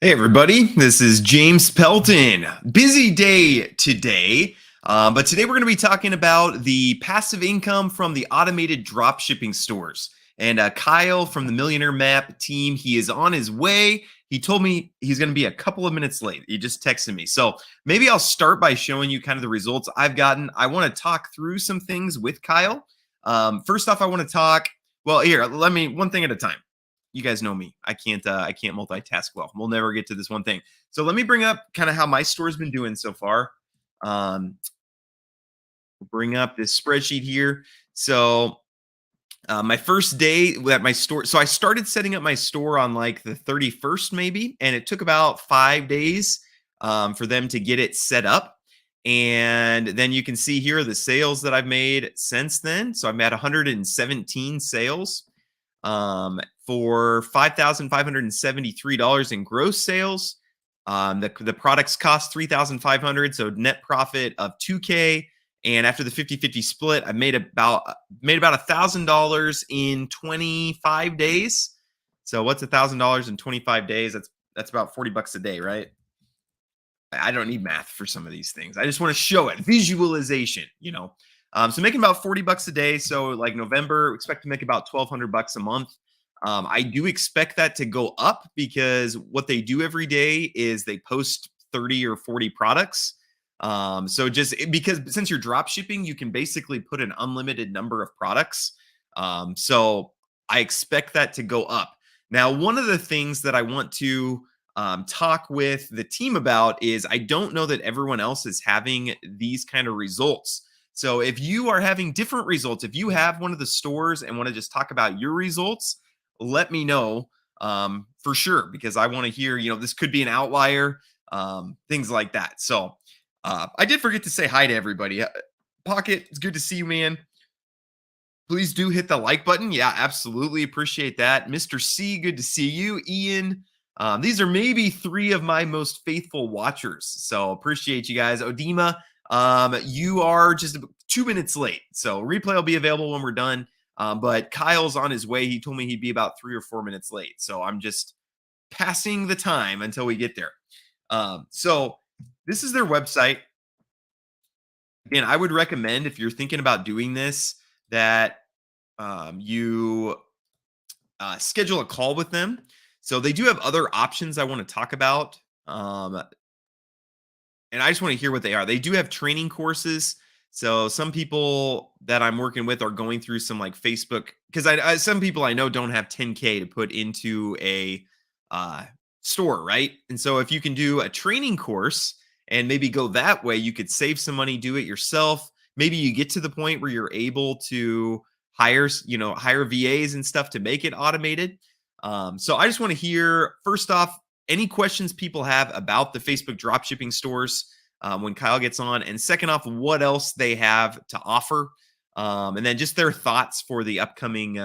Hey everybody, this is James Pelton. Busy day today, but today we're going to be talking about the passive income from the automated dropshipping stores. And Kyle from the Millionaire Map team, he is on his way. He told me he's going to be a couple of minutes late. He just texted me. So maybe I'll start by showing you kind of the results I've gotten. I want to talk through some things with Kyle. First off, I want to talk, well, here, one thing at a time. You guys know me. I can't multitask well. We'll never get to this one thing. So let me bring up kind of how my store's been doing so far. Um, bring up this spreadsheet here. So my first day at my store. So I started setting up my store on like the 31st, maybe, and it took about 5 days for them to get it set up. And then you can see here the sales that I've made since then. So I've had 117 sales for $5,573 in gross sales. The products cost $3,500, so net profit of $2K. And after the 50-50 split, I made about $1,000 in 25 days. So what's $1,000 in 25 days? That's about 40 bucks a day, right? I don't need math for some of these things. I just want to show it, visualization, So making about 40 bucks a day. So like November, expect to make about 1,200 bucks a month. I do expect that to go up because what they do every day is they post 30 or 40 products. So just because since you're drop shipping, you can basically put an unlimited number of products. So I expect that to go up. Now, one of the things that I want to talk with the team about is I don't know that everyone else is having these kind of results. So if you are having different results, if you have one of the stores and want to just talk about your results, let me know for sure, because I want to hear, this could be an outlier, things like that. So I did forget to say hi to everybody. Pocket, it's good to see you, man. Please do hit the like button. Yeah, absolutely. Appreciate that. Mr. C, good to see you. Ian, these are maybe 3 of my most faithful watchers. So appreciate you guys. Odima, you are just 2 minutes late. So replay will be available when we're done. But Kyle's on his way. He told me he'd be about 3 or 4 minutes late. So I'm just passing the time until we get there. So this is their website. Again, I would recommend if you're thinking about doing this that you schedule a call with them. So they do have other options I want to talk about. And I just want to hear what they are. They do have training courses. So some people that I'm working with are going through some like Facebook, because some people I know don't have 10K to put into a store, right? And so if you can do a training course and maybe go that way, you could save some money, do it yourself. Maybe you get to the point where you're able to hire VAs and stuff to make it automated. So I just want to hear, first off, any questions people have about the Facebook dropshipping stores when Kyle gets on, and second off, what else they have to offer, and then just their thoughts for the upcoming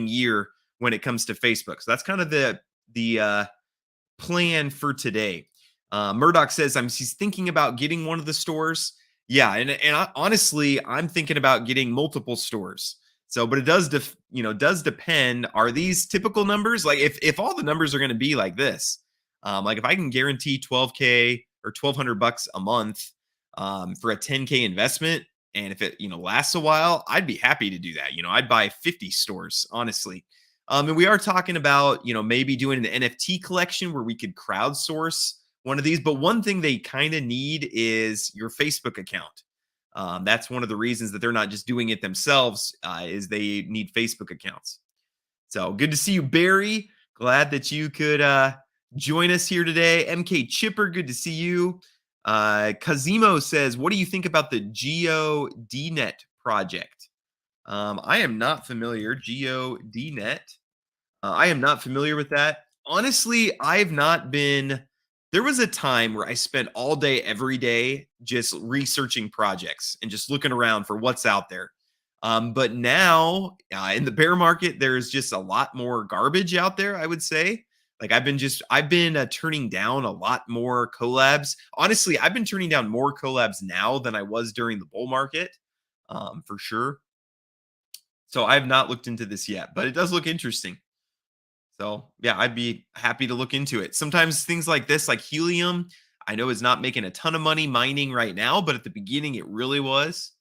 year when it comes to Facebook. So that's kind of the plan for today. Murdoch says he's thinking about getting one of the stores. Yeah, and honestly, I'm thinking about getting multiple stores. So, but it does depend. Are these typical numbers? Like if all the numbers are going to be like this, like if I can guarantee 12K or 1,200 bucks a month for a 10K investment, and if it lasts a while, I'd be happy to do that. I'd buy 50 stores, honestly. And we are talking about maybe doing an NFT collection where we could crowdsource one of these. But one thing they kind of need is your Facebook account. That's one of the reasons that they're not just doing it themselves, is they need Facebook accounts. So good to see you, Barry. Glad that you could join us here today. MK Chipper, good to see you. Kazimo says, what do you think about the GEODNET project? I am not familiar. GEODNET. I am not familiar with that. Honestly, I've not been. There was a time where I spent all day, every day, just researching projects and just looking around for what's out there. But now in the bear market, there's just a lot more garbage out there, I would say. Like I've been turning down a lot more collabs. Honestly, I've been turning down more collabs now than I was during the bull market, for sure. So I have not looked into this yet, but it does look interesting. So yeah, I'd be happy to look into it. Sometimes things like this, like helium, I know is not making a ton of money mining right now, but at the beginning it really was.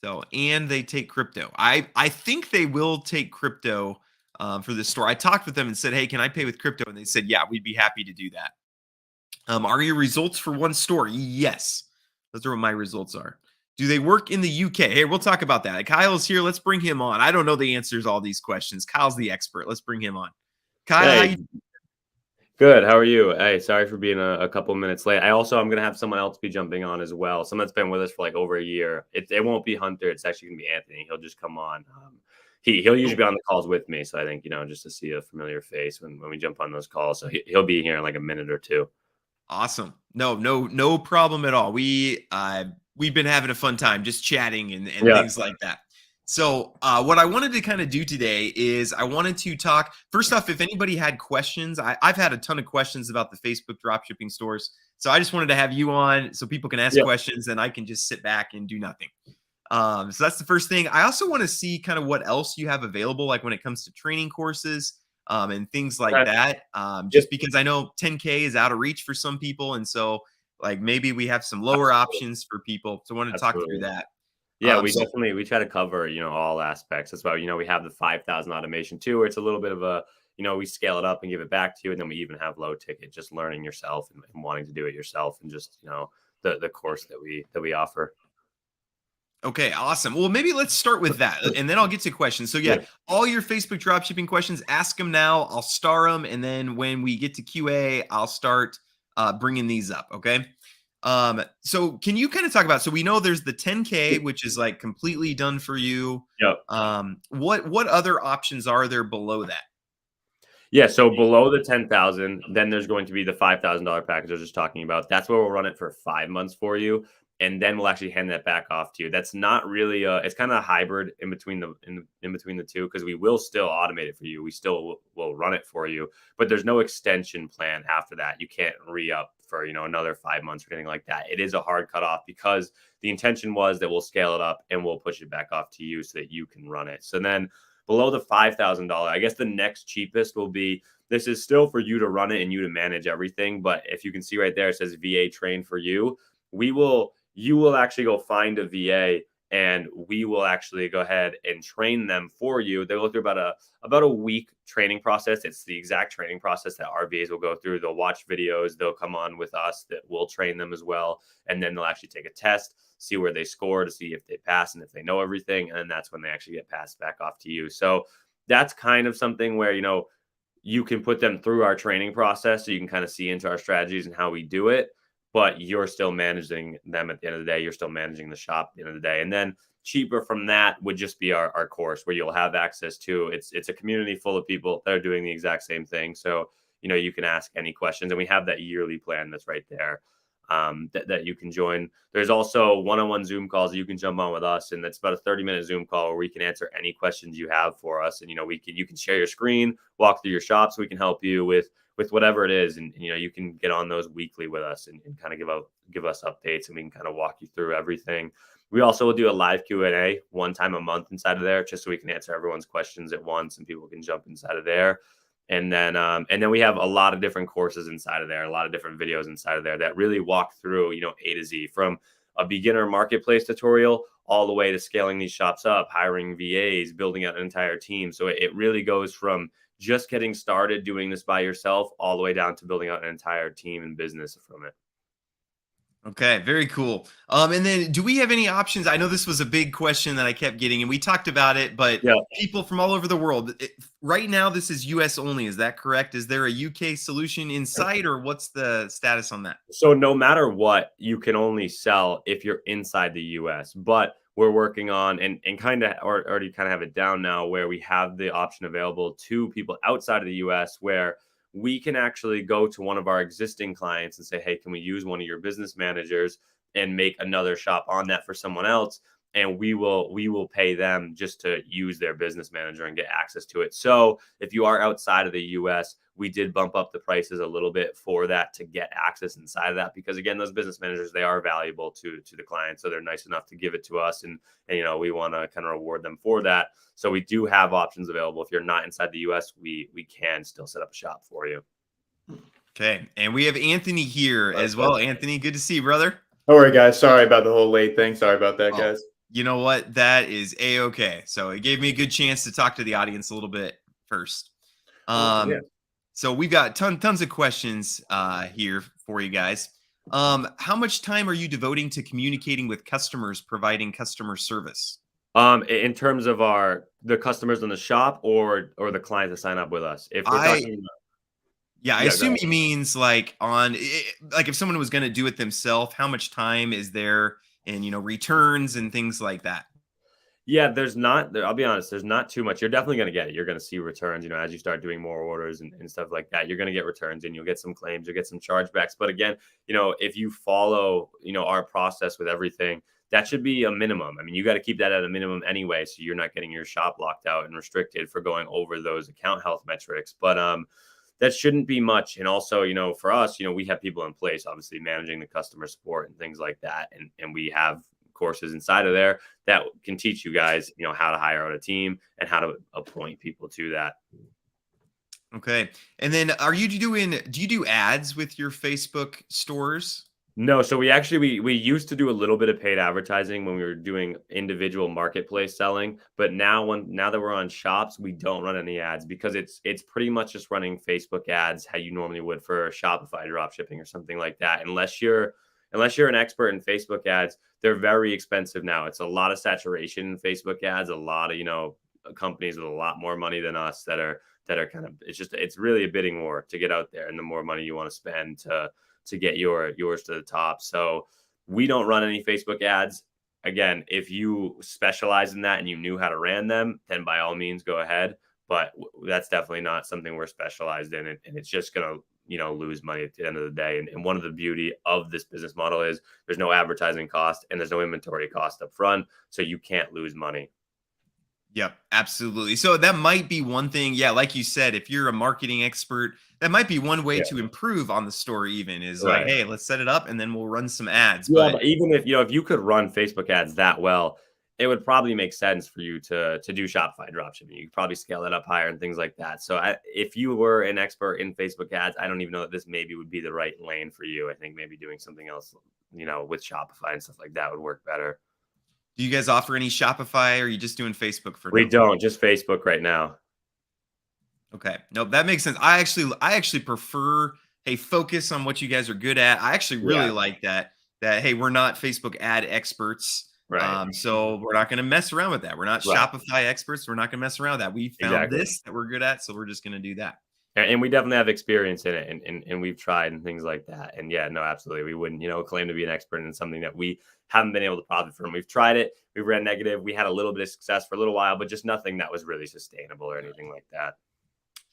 So, and they take crypto. I think they will take crypto for this store. I talked with them and said, "Hey, can I pay with crypto?" And they said, "Yeah, we'd be happy to do that." Are your results for one store? Yes, those are what my results are. Do they work in the UK? Hey, we'll talk about that. Kyle's here. Let's bring him on. I don't know the answers to all these questions. Kyle's the expert. Let's bring him on. Kyle, how Hey, you? good. How are you? Hey, sorry for being a couple minutes late. I'm gonna have someone else be jumping on as well. Someone that's been with us for like over a year. It won't be Hunter. It's actually gonna be Anthony. He'll just come on. He'll usually Oh, be on the calls with me. So I think just to see a familiar face when we jump on those calls. So he'll be here in like a minute or two. awesome. No problem at all. We've been having a fun time just chatting and Yeah. things like that. So what I wanted to kind of do today is I wanted to talk first off. If anybody had questions, I've had a ton of questions about the Facebook dropshipping stores. So I just wanted to have you on so people can ask Yeah. questions and I can just sit back and do nothing. So that's the first thing. I also want to see kind of what else you have available, like when it comes to training courses and things like Okay. that. Yep. Just because I know 10K is out of reach for some people, and so like maybe we have some lower Absolutely. options for people. So I want to talk through Absolutely. that. Yeah, we So definitely we try to cover, all aspects. That's why, we have the 5,000 automation too, where it's a little bit of a, we scale it up and give it back to you. And then we even have low ticket, just learning yourself and wanting to do it yourself and just, the course that we offer. okay, awesome. Well, maybe let's start with that, and then I'll get to questions. So yeah, Yeah. all your Facebook dropshipping questions, ask them now. I'll star them, and then when we get to QA, I'll start bringing these up. Okay. So can you kind of talk about? So we know there's the 10K, which is like completely done for you. Yep. What other options are there below that? Yeah, so below the 10,000, then there's going to be the $5,000 package I was just talking about. That's where we'll run it for 5 months for you, and then we'll actually hand that back off to you. That's not really it's kind of a hybrid in between the two because we will still automate it for you. We still will run it for you, but there's no extension plan after that. You can't re-up for, another 5 months or anything like that. It is a hard cutoff because the intention was that we'll scale it up and we'll push it back off to you so that you can run it. So then below the $5,000, I guess the next cheapest will be this is still for you to run it and you to manage everything. But if you can see right there, it says VA train for you. You will actually go find a VA and we will actually go ahead and train them for you. They'll go through about a week training process. It's the exact training process that our VAs will go through. They'll watch videos, they'll come on with us that will train them as well. And then they'll actually take a test, see where they score to see if they pass and if they know everything. And then that's when they actually get passed back off to you. So that's kind of something where, you can put them through our training process so you can kind of see into our strategies and how we do it, but you're still managing them at the end of the day. You're still managing the shop at the end of the day. And then cheaper from that would just be our course where you'll have access to it's a community full of people that are doing the exact same thing. So, you can ask any questions and we have that yearly plan that's right there. That you can join. There's also one-on-one Zoom calls that you can jump on with us, and that's about a 30-minute Zoom call where we can answer any questions you have for us. And you can share your screen, walk through your shop, so we can help you with whatever it is. And you can get on those weekly with us and kind of give us updates, and we can kind of walk you through everything. We also will do a live Q&A one time a month inside of there, just so we can answer everyone's questions at once, and people can jump inside of there. And then we have a lot of different courses inside of there, a lot of different videos inside of there that really walk through, A to Z, from a beginner marketplace tutorial all the way to scaling these shops up, hiring VAs, building out an entire team. So it really goes from just getting started doing this by yourself all the way down to building out an entire team and business from it. Okay, very cool. And then do we have any options? I know this was a big question that I kept getting, and we talked about it, but Yeah. people from all over the world. Right now, this is US only. Is that correct? Is there a UK solution in sight, or what's the status on that? So no matter what, you can only sell if you're inside the US. But we're working on and kind of already kind of have it down now where we have the option available to people outside of the US where we can actually go to one of our existing clients and say, hey, can we use one of your business managers and make another shop on that for someone else? and we will pay them just to use their business manager and get access to it. So if you are outside of the US, we did bump up the prices a little bit for that to get access inside of that, because again, those business managers, they are valuable to the client. So they're nice enough to give it to us, and we want to kind of reward them for that. So we do have options available. If you're not inside the US, we can still set up a shop for you. Okay. And we have Anthony here as well. Anthony, good to see you, brother. Don't worry, guys. Sorry about the whole late thing. Sorry about that, guys. You know what? That is A-okay. So it gave me a good chance to talk to the audience a little bit first. Yeah. So we've got tons of questions here for you guys. How much time are you devoting to communicating with customers, providing customer service? In terms of the customers in the shop or the clients that sign up with us? If we're talking about, I assume he means like if someone was going to do it themselves, how much time is there in, returns and things like that? Yeah, I'll be honest, there's not too much. You're definitely going to get it. You're going to see returns, as you start doing more orders and stuff like that. You're going to get returns, and you'll get some claims, you'll get some chargebacks. But again, if you follow, our process with everything, that should be a minimum. I mean, you got to keep that at a minimum anyway, so you're not getting your shop locked out and restricted for going over those account health metrics. But that shouldn't be much. And also, for us, we have people in place, obviously managing the customer support and things like that. And we have courses inside of there that can teach you guys, how to hire out a team and how to appoint people to that. Okay. And then do you do ads with your Facebook stores? No. So we used to do a little bit of paid advertising when we were doing individual marketplace selling, but now that we're on shops, we don't run any ads, because it's pretty much just running Facebook ads how you normally would for Shopify dropshipping or something like that. Unless you're an expert in Facebook ads, they're very expensive now. It's a lot of saturation in Facebook ads, a lot of, companies with a lot more money than us that are kind of, it's really a bidding war to get out there, and the more money you want to spend to get yours to the top. So we don't run any Facebook ads. Again, if you specialize in that and you knew how to run them, then by all means go ahead. But that's definitely not something we're specialized in, and it's just going to lose money at the end of the day. And one of the beauty of this business model is there's no advertising cost and there's no inventory cost up front, so you can't lose money. Yep, absolutely. So that might be one thing. Yeah, like you said, if you're a marketing expert, that might be one way to improve on the store. Even is like, hey, let's set it up and then we'll run some ads. Yeah, but even if if you could run Facebook ads that well, it would probably make sense for you to do Shopify dropshipping. You could probably scale that up higher and things like that. So if you were an expert in Facebook ads, I don't even know that this maybe would be the right lane for you. I think maybe doing something else, with Shopify and stuff like that would work better. Do you guys offer any Shopify, or are you just doing Facebook for now? We don't, just Facebook right now. Okay. Nope, that makes sense. I actually prefer, hey, focus on what you guys are good at. I actually really like that, hey, we're not Facebook ad experts. Right. So we're not going to mess around with that. We're not Shopify experts. We're not going to mess around with that. We found this that we're good at, so we're just going to do that. And we definitely have experience in it, and we've tried and things like that. And yeah, no, absolutely. We wouldn't, claim to be an expert in something that we haven't been able to profit from. We've tried it. We ran negative. We had a little bit of success for a little while, but just nothing that was really sustainable or anything like that.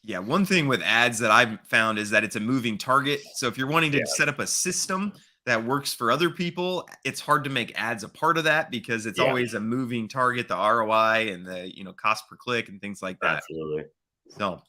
Yeah. One thing with ads that I've found is that it's a moving target. So if you're wanting to set up a system that works for other people, it's hard to make ads a part of that, because it's always a moving target, the ROI and the, cost per click and things like that. Absolutely. So,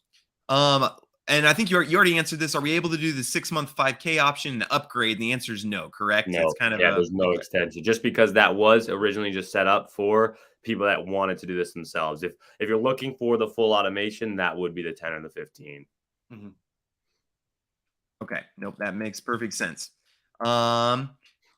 and I think you already answered this. Are we able to do the 6-month 5K option and upgrade? And the answer is no, correct? No. It's kind of there's no extension, just because that was originally just set up for people that wanted to do this themselves. If you're looking for the full automation, that would be the 10 or the 15. Mm-hmm. Okay. Nope. That makes perfect sense. And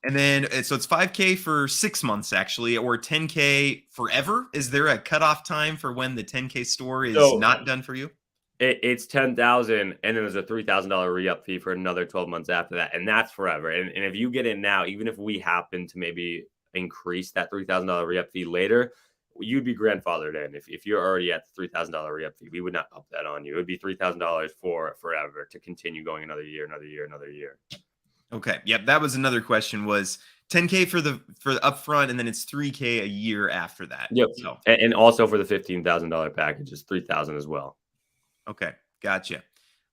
then so it's 5K for 6 months actually, or 10K forever. Is there a cutoff time for when the 10K store is not done for you? It's 10,000, and then there's a $3,000 re-up fee for another 12 months after that, and that's forever. And if you get in now, even if we happen to maybe increase that $3,000 re-up fee later, you'd be grandfathered in. If you're already at the $3,000 re-up fee, we would not up that on you. It would be $3,000 for forever to continue going another year, another year, another year. Okay. Yep. That was another question, was 10K for the upfront, and then it's 3K a year after that. Yep. So, and also for the $15,000 package is $3,000 as well. Okay. Gotcha.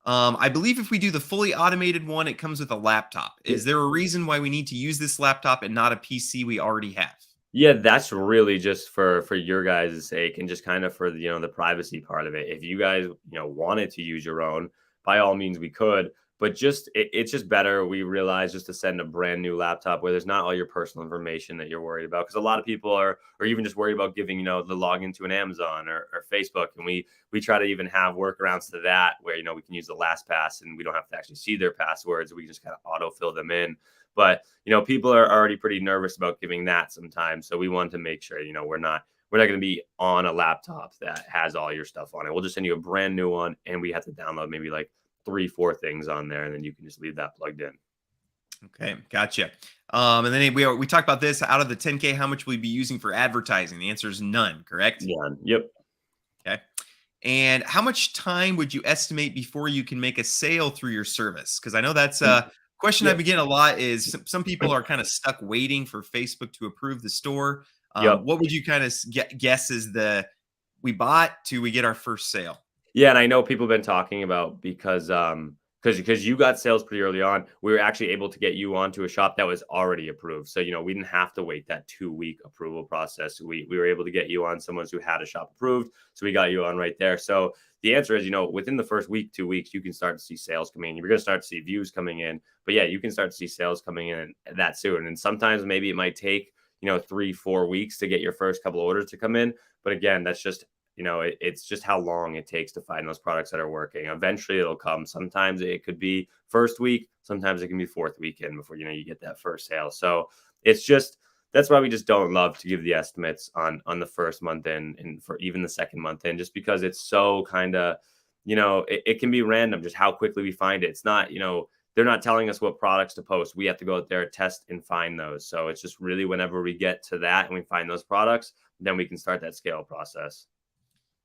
I believe if we do the fully automated one, it comes with a laptop. Is there a reason why we need to use this laptop and not a PC we already have? Yeah, that's really just for your guys' sake and just kind of for the, the privacy part of it. If you guys, wanted to use your own, by all means we could, but it's just better we realize just to send a brand new laptop where there's not all your personal information that you're worried about because a lot of people are or even just worried about giving, the login to an Amazon or Facebook, and we try to even have workarounds to that where, we can use the LastPass and we don't have to actually see their passwords. We just kind of autofill them in. But people are already pretty nervous about giving that sometimes. So we want to make sure, we're not going to be on a laptop that has all your stuff on it. We'll just send you a brand new one, and we have to download maybe like 3-4 things on there, and then you can just leave that plugged in. Okay, gotcha. And then we talked about this. Out of the 10K, how much will you be using for advertising? The answer is none, correct? Yeah. Yep. Okay. And how much time would you estimate before you can make a sale through your service? Because I know that's a question Yeah. I've been getting a lot. Is some people are kind of stuck waiting for Facebook to approve the store. Yep. What would you kind of guess is we bought to we get our first sale? Yeah, and I know people have been talking about because you got sales pretty early on, we were actually able to get you onto a shop that was already approved. So, we didn't have to wait that 2-week approval process. We were able to get you on someone who had a shop approved. So we got you on right there. So the answer is, within the first week, 2 weeks, you can start to see sales coming in. You're going to start to see views coming in. But yeah, you can start to see sales coming in that soon. And sometimes maybe it might take, 3-4 weeks to get your first couple orders to come in. But again, that's just it's just how long it takes to find those products that are working. Eventually it'll come. Sometimes it could be first week, sometimes it can be fourth weekend before you get that first sale. So it's just that's why we just don't love to give the estimates on the first month in and for even the second month in, just because it's so kind of it can be random just how quickly we find it. It's not they're not telling us what products to post. We have to go out there, test, and find those. So it's just really whenever we get to that and we find those products, then we can start that scale process.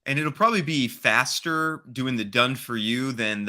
And it'll probably be faster doing the done for you than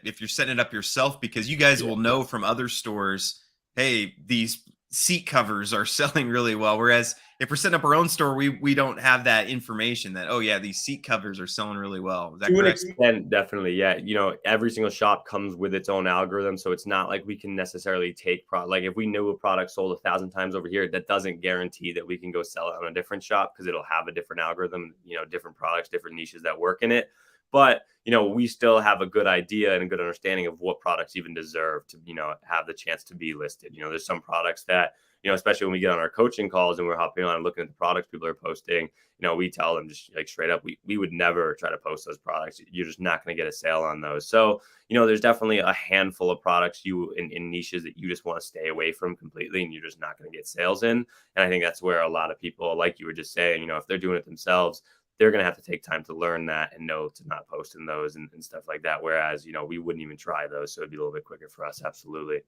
if you're setting it up yourself, because you guys will know from other stores, hey, these seat covers are selling really well. Whereas if we're setting up our own store, we don't have that information that, oh yeah, these seat covers are selling really well. Is that To an correct? extent, definitely. Yeah. Every single shop comes with its own algorithm. So it's not like we can necessarily take like if we knew a product sold 1,000 times over here, that doesn't guarantee that we can go sell it on a different shop because it'll have a different algorithm, different products, different niches that work in it. But, we still have a good idea and a good understanding of what products even deserve to, have the chance to be listed. There's some products that, especially when we get on our coaching calls and we're hopping on and looking at the products people are posting, we tell them just like straight up, we would never try to post those products. You're just not going to get a sale on those. So, there's definitely a handful of products in niches that you just want to stay away from completely and you're just not going to get sales in. And I think that's where a lot of people, like you were just saying, if they're doing it themselves, they're going to have to take time to learn that and know to not post in those and stuff like that. Whereas, we wouldn't even try those. So it'd be a little bit quicker for us. Absolutely.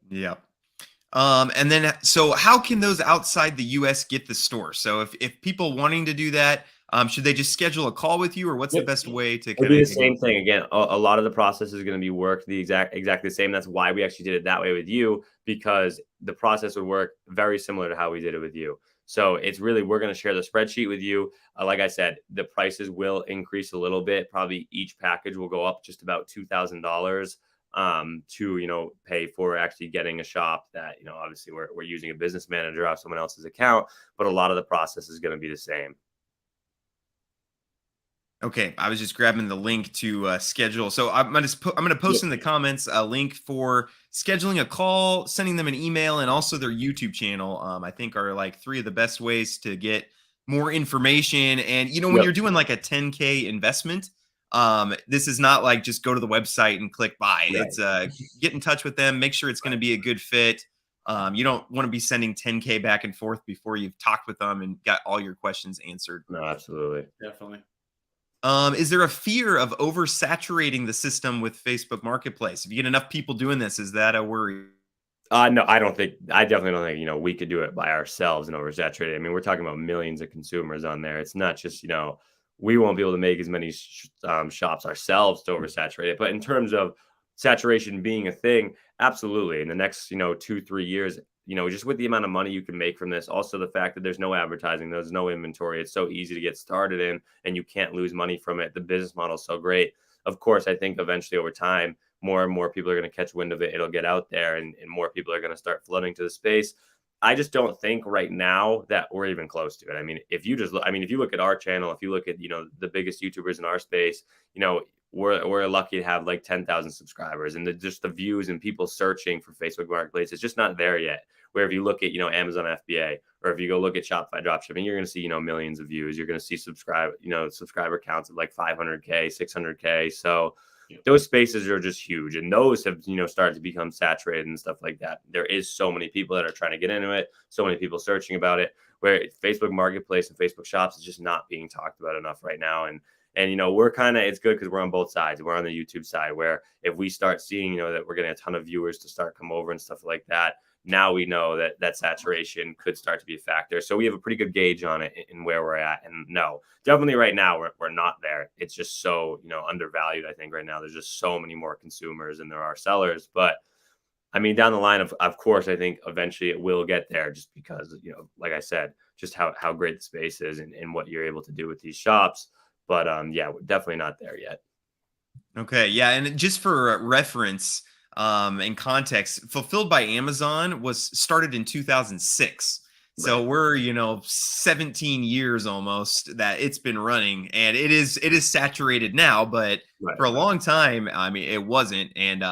Yeah. And then, so how can those outside the US get the store? So if people wanting to do that, should they just schedule a call with you, or what's the best way to It'll kind be of the same thing again. A lot of the process is going to be worked exactly the same. That's why we actually did it that way with you, because the process would work very similar to how we did it with you. So it's really, we're going to share the spreadsheet with you. Like I said, the prices will increase a little bit. Probably each package will go up just about $2,000 to pay for actually getting a shop that obviously we're using a business manager off someone else's account, but a lot of the process is going to be the same. Okay, I was just grabbing the link to schedule. So I'm gonna post in the comments a link for scheduling a call, sending them an email, and also their YouTube channel. I think are like 3 of the best ways to get more information. And when you're doing like a 10K investment, this is not like just go to the website and click buy. Right. It's get in touch with them, make sure it's going to be a good fit. You don't want to be sending 10K back and forth before you've talked with them and got all your questions answered. No, absolutely. Definitely. Is there a fear of oversaturating the system with Facebook Marketplace? If you get enough people doing this, is that a worry? No, I definitely don't think, we could do it by ourselves and oversaturate it. I mean, we're talking about millions of consumers on there. It's not just, we won't be able to make as many shops ourselves to oversaturate it. But in terms of saturation being a thing, absolutely. In the next, 2-3 years, just with the amount of money you can make from this, also the fact that there's no advertising, there's no inventory, it's so easy to get started in and you can't lose money from it. The business model is so great. Of course, I think eventually over time, more and more people are going to catch wind of it. It'll get out there and more people are going to start flooding to the space. I just don't think right now that we're even close to it. I mean, if you just look, I mean, if you look at our channel, if you look at, you know, the biggest YouTubers in our space, you know, we're lucky to have like 10,000 subscribers, and just the views and people searching for Facebook Marketplace, it's just not there yet. Where if you look at, you know, Amazon FBA, or if you go look at Shopify dropshipping, you're going to see, you know, millions of views. You're going to see subscriber counts of like 500K, 600K. So those spaces are just huge, and those have, you know, started to become saturated and stuff like that. There is so many people that are trying to get into it, so many people searching about it, where Facebook Marketplace and Facebook Shops is just not being talked about enough right now. And you know, we're kind of, it's good because we're on both sides. We're on the YouTube side, where if we start seeing, you know, that we're getting a ton of viewers to start come over and stuff like that, now we know that that saturation could start to be a factor. So we have a pretty good gauge on it and where we're at. And no, definitely right now we're not there. It's just so, you know, undervalued. I think right now there's just so many more consumers than there are sellers. But I mean, down the line, of course, I think eventually it will get there, just because, you know, like I said, just how great the space is, and what you're able to do with these shops. But yeah, we're definitely not there yet. Okay, yeah, and just for reference, and context, Fulfilled by Amazon was started in 2006. So Right. we're, you know, 17 years almost that it's been running, and it is saturated now, but Right. for a long time, I mean, it wasn't. And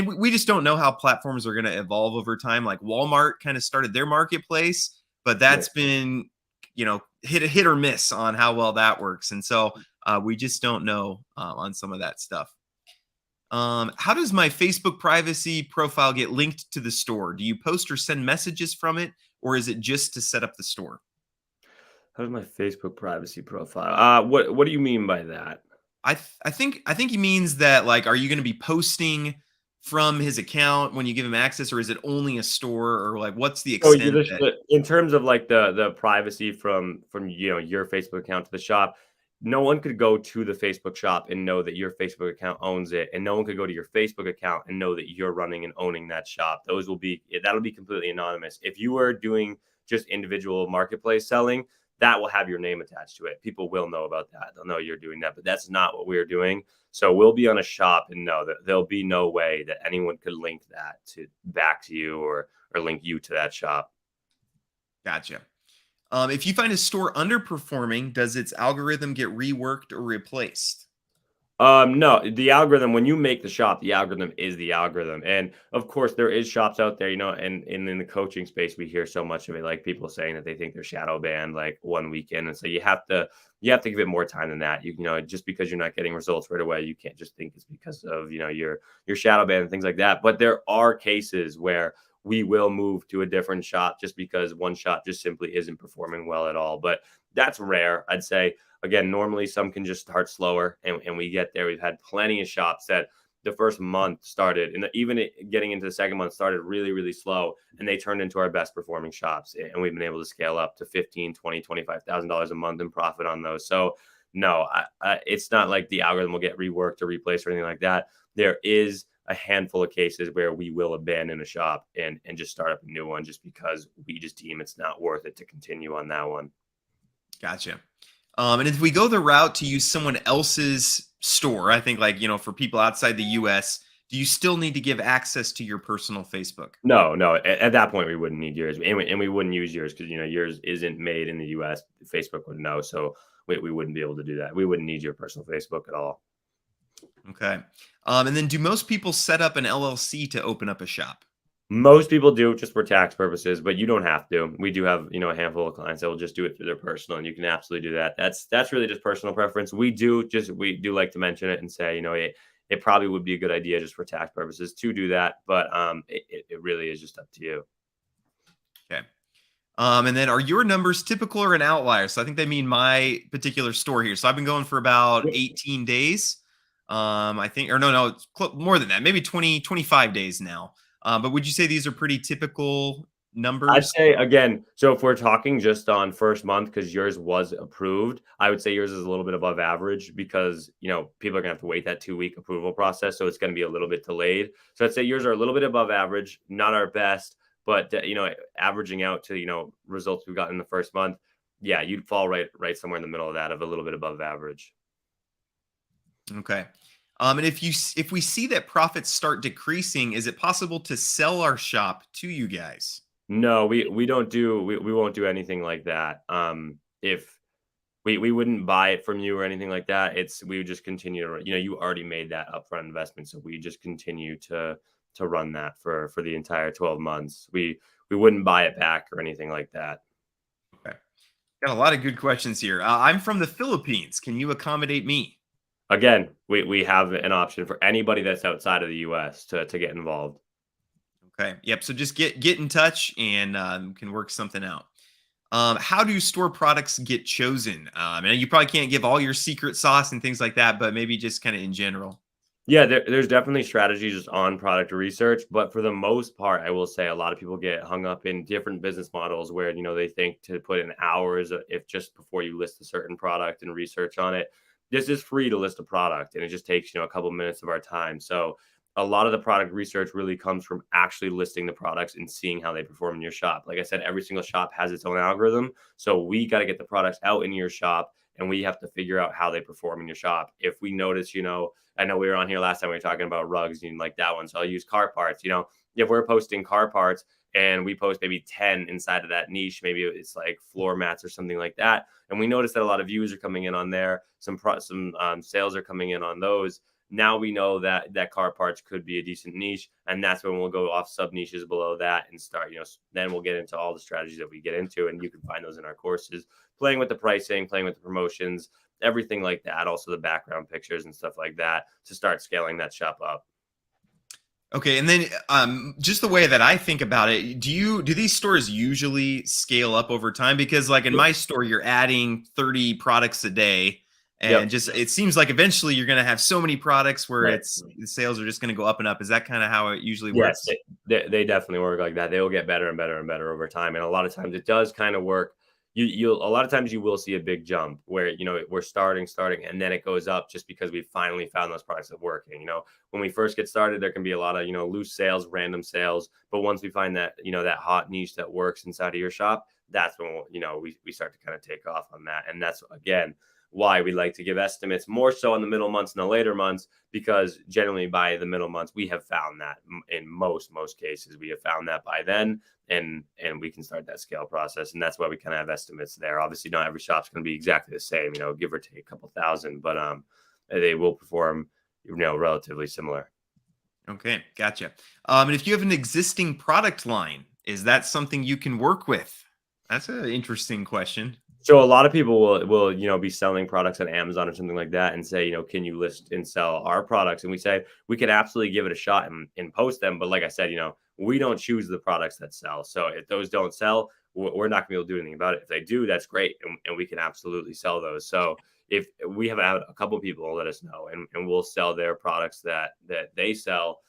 we just don't know how platforms are going to evolve over time. Like Walmart kind of started their marketplace, but that's been, you know, hit or miss on how well that works. And so we just don't know on some of that stuff. How does my Facebook privacy profile get linked to the store? Do you post or send messages from it, or is it just to set up the store? How's my Facebook privacy profile? What do you mean by that? I think he means that, like, are you going to be posting from his account when you give him access, or is it only a store, or like what's the So you extent just that? in terms of like the privacy from, you know, your Facebook account to the shop, no one could go to the Facebook shop and know that your Facebook account owns it, and no one could go to your Facebook account and know that you're running and owning that shop. That'll be completely anonymous. If you are doing just individual marketplace selling, that will have your name attached to it. People will know about that. They'll know you're doing that, but that's not what we're doing. So we'll be on a shop and know that there'll be no way that anyone could link that to back to you, or link you to that shop. Gotcha. If you find a store underperforming, does its algorithm get reworked or replaced? No, the algorithm, when you make the shop, the algorithm is the algorithm. And of course, there is shops out there, you know, and in the coaching space, we hear so much of it, like people saying that they think they're shadow banned like one weekend. And so you have to give it more time than that. You know, just because you're not getting results right away, you can't just think it's because of, you know, your shadow ban and things like that. But there are cases where we will move to a different shop just because one shop just simply isn't performing well at all. But that's rare, I'd say. Again, normally some can just start slower, and we get there. We've had plenty of shops that the first month started, and getting into the second month started really, really slow, and they turned into our best performing shops. And we've been able to scale up to $15,000, $20,000, $25,000 a month in profit on those. So no, it's not like the algorithm will get reworked or replaced or anything like that. There is a handful of cases where we will abandon a shop and just start up a new one, just because we just deem it's not worth it to continue on that one. Gotcha. And if we go the route to use someone else's store, I think, like, you know, for people outside the US, do you still need to give access to your personal Facebook? No, no. At that point, we wouldn't need yours, and we wouldn't use yours because, you know, yours isn't made in the U.S. Facebook would know, so we wouldn't be able to do that. We wouldn't need your personal Facebook at all. Okay. And then do most people set up an LLC to open up a shop? Most people do, just for tax purposes, but you don't have to. We do have, you know, a handful of clients that will just do it through their personal, and you can absolutely do that. That's really just personal preference. We do like to mention it and say, you know, it probably would be a good idea just for tax purposes to do that, but it really is just up to you. Okay. And then are your numbers typical or an outlier? So I think they mean my particular store here. So I've been going for about 18 days. I think, or no, it's more than that, maybe 20, 25 days now. But would you say these are pretty typical I'd numbers? say, again, so if we're talking just on first month, because yours was approved, I would say yours is a little bit above average because, you know, people are gonna have to wait that 2-week approval process. So it's gonna be a little bit delayed. So I'd say yours are a little bit above average, not our best, but you know, averaging out to, you know, results we've got in the first month. Yeah, you'd fall right somewhere in the middle of that, of a little bit above average. Okay. And if we see that profits start decreasing, is it possible to sell our shop to you guys? No, we don't do we won't do anything like that. If we wouldn't buy it from you or anything like that. We would just continue to, you already made that upfront investment, so we just continue to run that for the entire 12 months. We wouldn't buy it back or anything like that. Okay. Got a lot of good questions here. I'm from the Philippines. Can you accommodate me? Again, we have an option for anybody that's outside of the US to get involved. Okay. Yep. So just get in touch and can work something out. How do store products get chosen? And you probably can't give all your secret sauce and things like that, but maybe just kind of in general. Yeah, there's definitely strategies on product research, but for the most part, I will say a lot of people get hung up in different business models where they think to put in hours if just before you list a certain product and research on it. This is free to list a product, and it just takes a couple minutes of our time. So a lot of the product research really comes from actually listing the products and seeing how they perform in your shop. Like I said, every single shop has its own algorithm, so we got to get the products out in your shop, and we have to figure out how they perform in your shop. If we notice, I know we were on here last time, we were talking about rugs, and you like that one. So I'll use car parts. If we're posting car parts and we post maybe 10 inside of that niche, maybe it's like floor mats or something like that. And we notice that a lot of views are coming in on there. Some sales are coming in on those. Now we know that car parts could be a decent niche. And that's when we'll go off sub niches below that and start, then we'll get into all the strategies that we get into. And you can find those in our courses, playing with the pricing, playing with the promotions, everything like that. Also the background pictures and stuff like that to start scaling that shop up. Okay, and then just the way that I think about it, do these stores usually scale up over time? Because like in my store, you're adding 30 products a day, and just it seems like eventually you're going to have so many products where the sales are just going to go up and up. Is that kind of how it usually works? Yes, they definitely work like that. They will get better and better and better over time, and a lot of times it does kind of work. A lot of times you will see a big jump where we're starting and then it goes up just because we finally found those products that work. When we first get started, there can be a lot of loose sales, random sales, but once we find that that hot niche that works inside of your shop, that's when we start to kind of take off on that. And that's again why we like to give estimates more so in the middle months and the later months, because generally by the middle months we have found that in most cases we have found that by then, and we can start that scale process. And that's why we kind of have estimates there. Obviously not every shop's going to be exactly the same, give or take a couple thousand, but they will perform relatively similar. Okay, gotcha. And if you have an existing product line, is that something you can work with? That's an interesting question. So a lot of people will be selling products on Amazon or something like that and say, can you list and sell our products? And we say we could absolutely give it a shot and post them. But like I said, we don't choose the products that sell. So if those don't sell, we're not gonna be able to do anything about it. If they do, that's great, and we can absolutely sell those. So if we have had a couple of people let us know, and we'll sell their products that they sell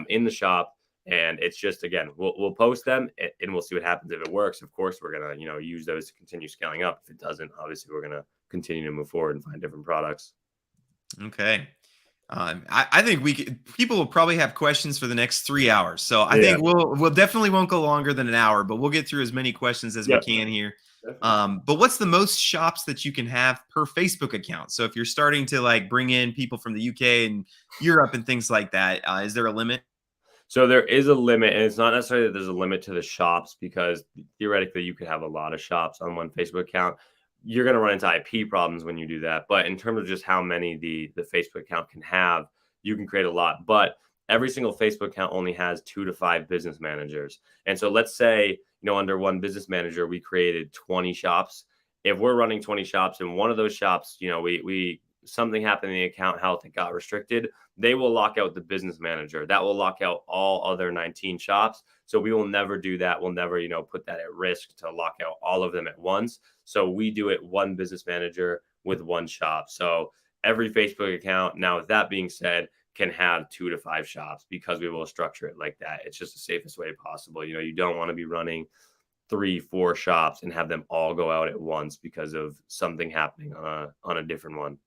in the shop. And it's just, again, we'll post them and we'll see what happens. If it works, of course, we're going to, use those to continue scaling up. If it doesn't, obviously, we're going to continue to move forward and find different products. Okay. I think people will probably have questions for the next 3 hours. So I think we'll definitely won't go longer than an hour, but we'll get through as many questions as we can here. But what's the most shops that you can have per Facebook account? So if you're starting to like bring in people from the UK and Europe and things like that, is there a limit? So there is a limit, and it's not necessarily that there's a limit to the shops, because theoretically you could have a lot of shops on one Facebook account. You're going to run into IP problems when you do that. But in terms of just how many the Facebook account can have, you can create a lot. But every single Facebook account only has 2 to 5 business managers. And so let's say, under one business manager, we created 20 shops. If we're running 20 shops and one of those shops, we something happened in the account health, it got restricted, they will lock out the business manager. That will lock out all other 19 shops. So we will never do that. We'll never, put that at risk to lock out all of them at once. So we do it one business manager with one shop. So every Facebook account, now with that being said, can have 2 to 5 shops, because we will structure it like that. It's just the safest way possible. You don't want to be running 3-4 shops and have them all go out at once because of something happening on a different one.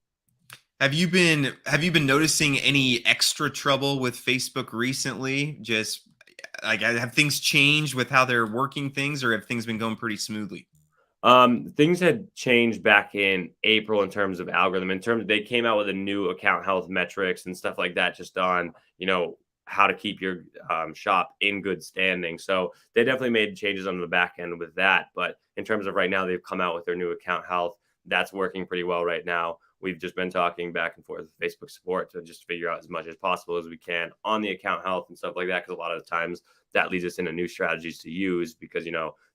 Have you been noticing any extra trouble with Facebook recently? Just like, have things changed with how they're working things, or have things been going pretty smoothly? Things had changed back in April in terms of algorithm. They came out with a new account health metrics and stuff like that, just on, how to keep your shop in good standing. So they definitely made changes on the back end with that. But in terms of right now, they've come out with their new account health. That's working pretty well right now. We've just been talking back and forth with Facebook support to just figure out as much as possible as we can on the account health and stuff like that. Because a lot of the times that leads us into new strategies to use because,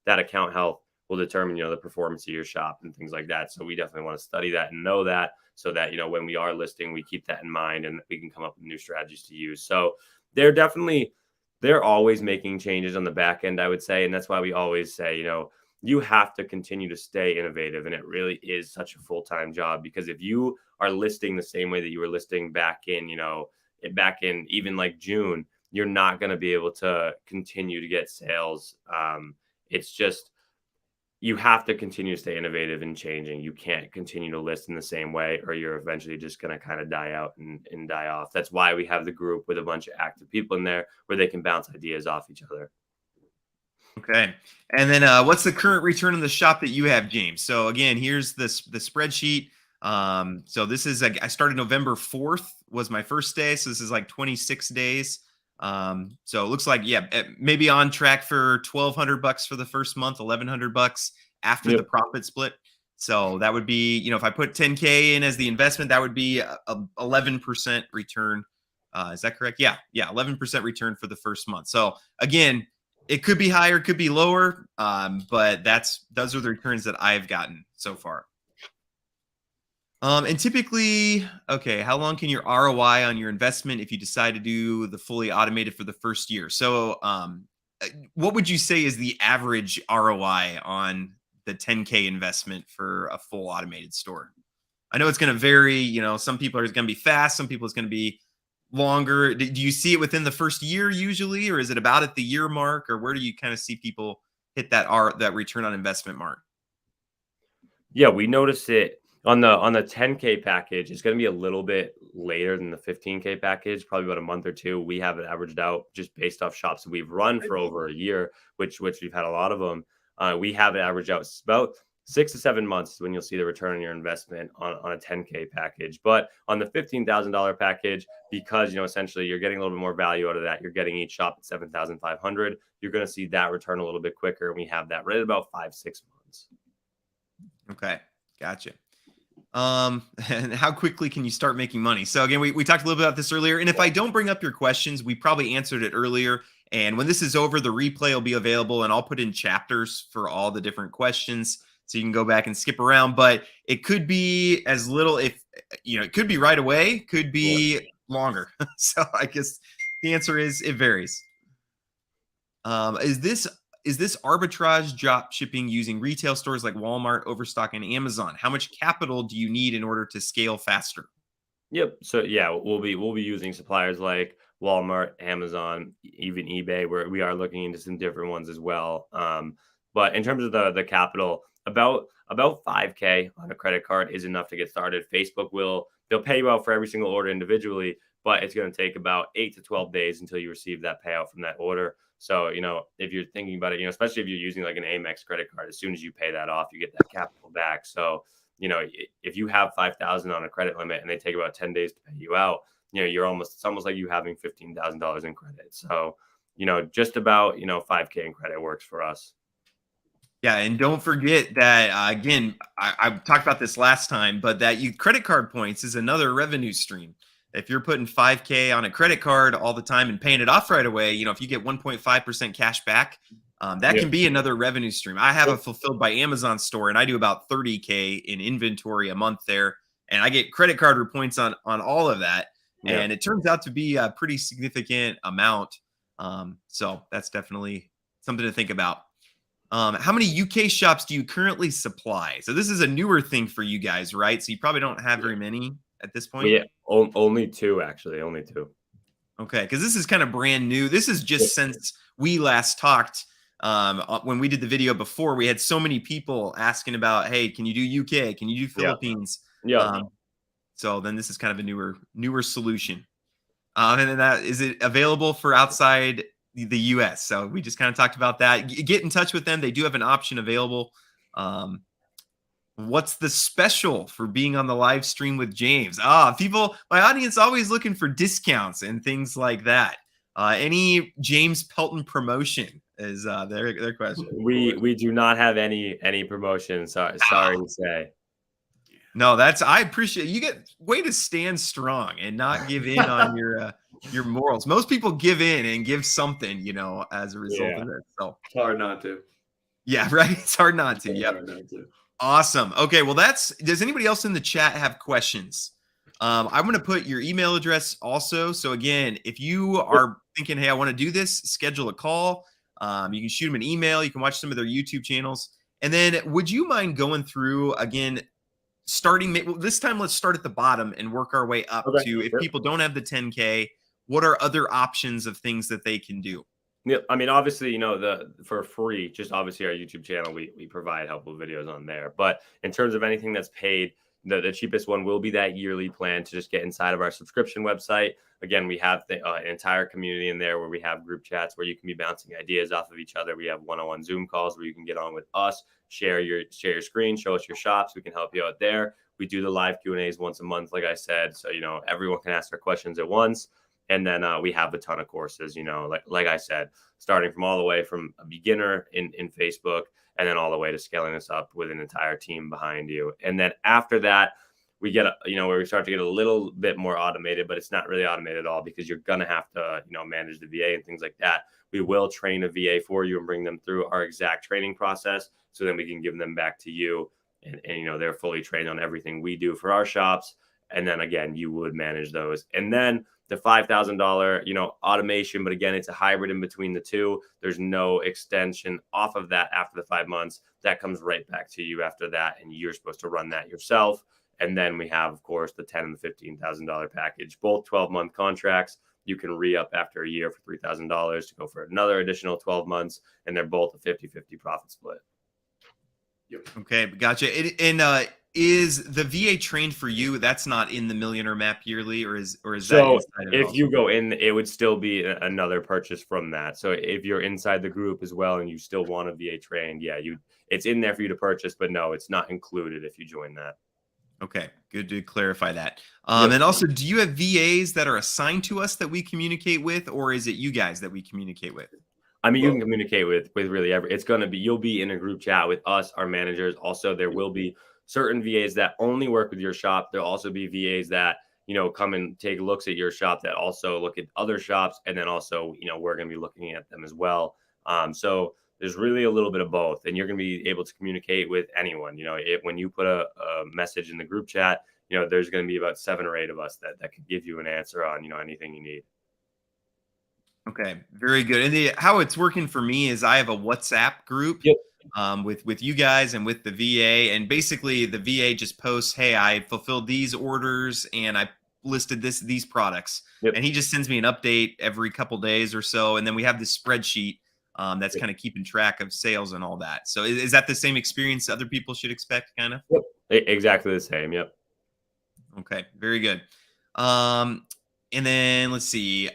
that account health will determine, the performance of your shop and things like that. So we definitely want to study that and know that so that, when we are listing, we keep that in mind and we can come up with new strategies to use. So they're always making changes on the back end, I would say. And that's why we always say, you have to continue to stay innovative. And it really is such a full-time job because if you are listing the same way that you were listing back in even like June, you're not going to be able to continue to get sales. It's just, you have to continue to stay innovative and changing. You can't continue to list in the same way or you're eventually just going to kind of die out and die off. That's why we have the group with a bunch of active people in there where they can bounce ideas off each other. Okay. And then what's the current return on the shop that you have, James? So again, here's the spreadsheet. So this is, I started November 4th was my first day. So this is like 26 days. So it looks like, maybe on track for $1,200 for the first month, $1,100 after the profit split. So that would be, if I put 10K in as the investment, that would be a 11% return. Is that correct? Yeah. 11% return for the first month. So again, it could be higher, could be lower. But those are the returns that I've gotten so far. And typically, okay, how long can your ROI on your investment if you decide to do the fully automated for the first year? So what would you say is the average ROI on the 10K investment for a full automated store? I know it's going to vary. Some people are going to be fast. Some people it's going to be longer. Do you see it within the first year usually, or is it about at the year mark, or where do you kind of see people hit that return on investment mark? Yeah, we notice it. On the 10K package, it's going to be a little bit later than the 15K package, probably about a month or two. We have it averaged out just based off shops that we've run for over a year, which we've had a lot of them. We have it averaged out about 6 to 7 months when you'll see the return on your investment on a 10K package. But on the $15,000 package, because essentially you're getting a little bit more value out of that, you're getting each shop at $7,500. You're going to see that return a little bit quicker, and we have that right at about 5-6 months. Okay, gotcha. And how quickly can you start making money? So again, we talked a little bit about this earlier. And if I don't bring up your questions, we probably answered it earlier. And when this is over, the replay will be available and I'll put in chapters for all the different questions. So you can go back and skip around, but it could be as little it could be right away, could be longer. So I guess the answer is it varies. Is this arbitrage drop shipping using retail stores like Walmart, Overstock, and Amazon? How much capital do you need in order to scale faster? Yep. So yeah, we'll be using suppliers like Walmart, Amazon, even eBay, where we are looking into some different ones as well. But in terms of the capital, about 5K on a credit card is enough to get started. Facebook they'll pay you out for every single order individually, but it's going to take about 8 to 12 days until you receive that payout from that order. So, if you're thinking about it, especially if you're using like an Amex credit card, as soon as you pay that off, you get that capital back. So, if you have 5,000 on a credit limit and they take about 10 days to pay you out, it's almost like you having $15,000 in credit. So, just about, 5K in credit works for us. Yeah, and don't forget that, again, I talked about this last time, but that credit card points is another revenue stream. If you're putting 5K on a credit card all the time and paying it off right away, if you get 1.5% cash back, that can be another revenue stream. I have a Fulfilled by Amazon store, and I do about 30K in inventory a month there, and I get credit card points on all of that, and it turns out to be a pretty significant amount. So that's definitely something to think about. How many UK shops do you currently supply? So this is a newer thing for you guys, right? So you probably don't have very many at this point. Yeah, only two, actually. Only two. Okay, because this is kind of brand new. This is just since we last talked. When we did the video before, we had so many people asking about, hey, can you do UK? Can you do Philippines? Yeah. So then this is kind of a newer solution. And then is it available for outside the US? So we just kind of talked about that. Get in touch with them. They do have an option available. What's the special for being on the live stream with James? My audience always looking for discounts and things like that. Any James Pelton promotion is their question. We do not have any promotions. Sorry to say. No, I appreciate you get way to stand strong and not give in on your morals. Most people give in and give something, as a result of it. So It's hard not to. yeah, right. It's hard not to. It's Yep. hard not to. Awesome. Okay, well does anybody else in the chat have questions? I'm going to put your email address also. So again, if you are thinking, hey, I want to do this, schedule a call. You can shoot them an email. You can watch some of their YouTube channels. And then would you mind going through again, starting this time, let's start at the bottom and work our way up to if people don't have the 10K, what are other options of things that they can do? Yeah, I mean, obviously, for free, just obviously our YouTube channel, we provide helpful videos on there. But in terms of anything that's paid, the cheapest one will be that yearly plan to just get inside of our subscription website. Again, we have an entire community in there where we have group chats where you can be bouncing ideas off of each other. We have one-on-one Zoom calls where you can get on with us, share your screen, show us your shops. We can help you out there. We do the live Q&As once a month, like I said, so everyone can ask their questions at once. And then we have a ton of courses, like I said, starting from all the way from a beginner in Facebook and then all the way to scaling this up with an entire team behind you. And then after that, we get, where we start to get a little bit more automated, but it's not really automated at all because you're going to have to, manage the VA and things like that. We will train a VA for you and bring them through our exact training process. So then we can give them back to you and they're fully trained on everything we do for our shops. And then again, you would manage those. And then the $5,000, automation, but again, it's a hybrid in between the two. There's no extension off of that after the 5 months. That comes right back to you after that, and you're supposed to run that yourself. And then we have, of course, the $10,000 and the $15,000 package, both 12-month contracts. You can re-up after a year for $3,000 to go for another additional 12 months, and they're both a 50-50 profit split. Yep. Okay, gotcha. Is the VA trained for you? That's not in the Millionaire Map yearly, or is so that if you go in, it would still be another purchase from that. So if you're inside the group as well and you still want a VA trained, it's in there for you to purchase, but no, it's not included if you join that. Okay, good to clarify that. And also, do you have VAs that are assigned to us that we communicate with, or is it you guys that we communicate with? I mean, you can communicate with really it's going to be, you'll be in a group chat with us, our managers. Also, there will be certain VAs that only work with your shop. There'll also be VAs that, come and take looks at your shop that also look at other shops. And then also, we're going to be looking at them as well. So there's really a little bit of both, and you're going to be able to communicate with anyone. When you put a message in the group chat, there's going to be about 7 or 8 of us that could give you an answer on, anything you need. Okay, very good. And how it's working for me is I have a WhatsApp group. Yep. With you guys and with the VA, and basically the VA just posts, hey, I fulfilled these orders and I listed these products. Yep. And he just sends me an update every couple days or so, and then we have this spreadsheet that's kind of keeping track of sales and all that. So is that the same experience other people should expect, kind of? Yep. Exactly the same. Yep. Okay, very good. And then let's see.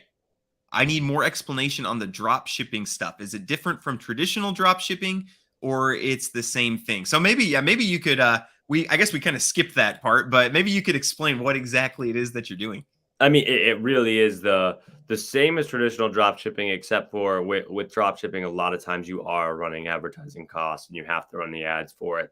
I need more explanation on the drop shipping stuff. Is it different from traditional drop shipping, or it's the same thing? So maybe you could, I guess we kind of skipped that part, but maybe you could explain what exactly it is that you're doing. I mean, it really is the same as traditional drop shipping, except for with drop shipping, a lot of times you are running advertising costs and you have to run the ads for it.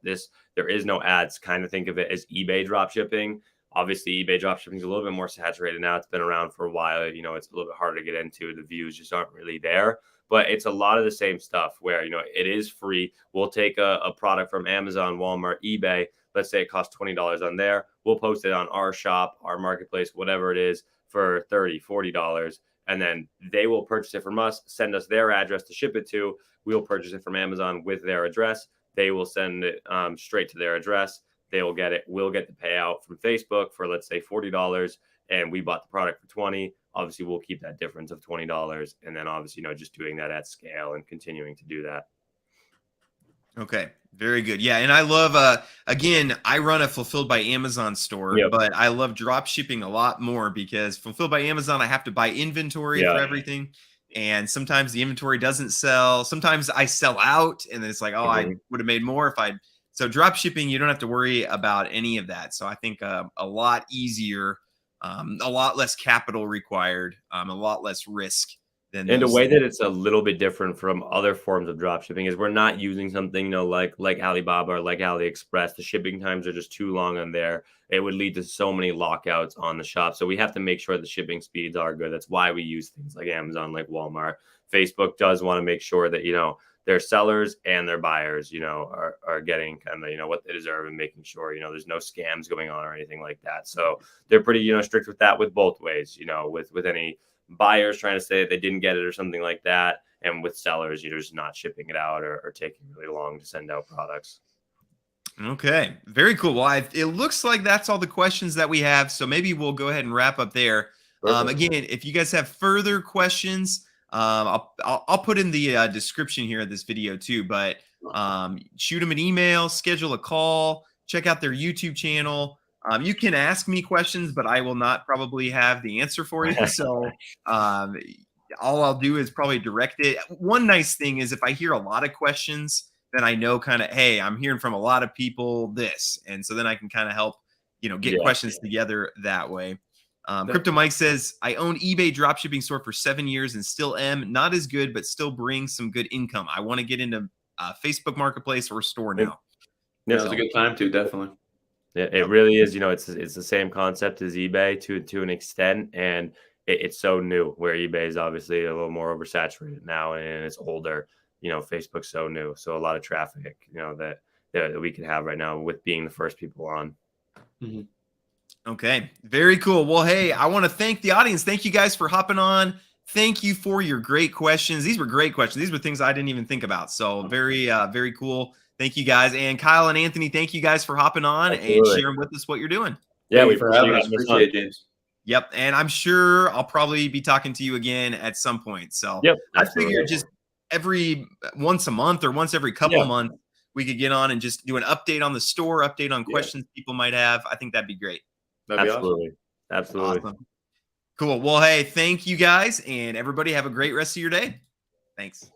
There is no ads. Kind of think of it as eBay drop shipping. Obviously, eBay dropshipping is a little bit more saturated now. It's been around for a while. It's a little bit harder to get into. The views just aren't really there. But it's a lot of the same stuff where, it is free. We'll take a product from Amazon, Walmart, eBay. Let's say it costs $20 on there. We'll post it on our shop, our marketplace, whatever it is, for $30, $40. And then they will purchase it from us, send us their address to ship it to. We'll purchase it from Amazon with their address. They will send it straight to their address. They will get it. We'll get the payout from Facebook for, let's say, $40, and we bought the product for $20. Obviously, we'll keep that difference of $20, and then obviously, just doing that at scale and continuing to do that. Okay, very good. Yeah, and I love, again, I run a Fulfilled by Amazon store, but I love drop shipping a lot more because Fulfilled by Amazon, I have to buy inventory for everything. And sometimes the inventory doesn't sell. Sometimes I sell out, and then it's like, I would have made more if I'd. So drop shipping, you don't have to worry about any of that. So I think a lot easier, a lot less capital required, a lot less risk than And the those way things. that it's a little bit different from other forms of drop shipping is we're not using something, like Alibaba or like AliExpress. The shipping times are just too long on there. It would lead to so many lockouts on the shop. So we have to make sure the shipping speeds are good. That's why we use things like Amazon, like Walmart. Facebook does want to make sure that, their sellers and their buyers, are getting kind of, what they deserve, and making sure, there's no scams going on or anything like that. So they're pretty, strict with that with both ways, with any buyers trying to say that they didn't get it or something like that, and with sellers, you're just not shipping it out or taking really long to send out products. Okay, very cool. Well, it looks like that's all the questions that we have. So maybe we'll go ahead and wrap up there. Again, if you guys have further questions, I'll put in the description here of this video too. But shoot them an email, schedule a call, check out their YouTube channel. You can ask me questions, but I will not probably have the answer for you. So all I'll do is probably direct it. One nice thing is if I hear a lot of questions, then I know kind of, hey, I'm hearing from a lot of people this. And so then I can kind of help, get questions together that way. Crypto Mike says, I own eBay dropshipping store for 7 years and still am not as good, but still brings some good income. I want to get into Facebook Marketplace or store now. Yeah, it's a good time to, definitely. It really is. It's the same concept as eBay to an extent, and it's so new. Where eBay is obviously a little more oversaturated now, and it's older. Facebook's so new, so a lot of traffic, that we can have right now with being the first people on. Mm-hmm. Okay, very cool. Well, hey, I want to thank the audience. Thank you guys for hopping on. Thank you for your great questions. These were great questions. These were things I didn't even think about. So very, very cool. Thank you guys. And Kyle and Anthony, thank you guys for hopping on and sharing with us what you're doing. Yeah, we appreciate it, James. Yep. And I'm sure I'll probably be talking to you again at some point. So I figure just every once a month or once every couple of months, we could get on and just do an update on the store, update on questions people might have. I think that'd be great. That'd be Absolutely. Awesome. Cool. Well, hey, thank you guys, and everybody have a great rest of your day. Thanks.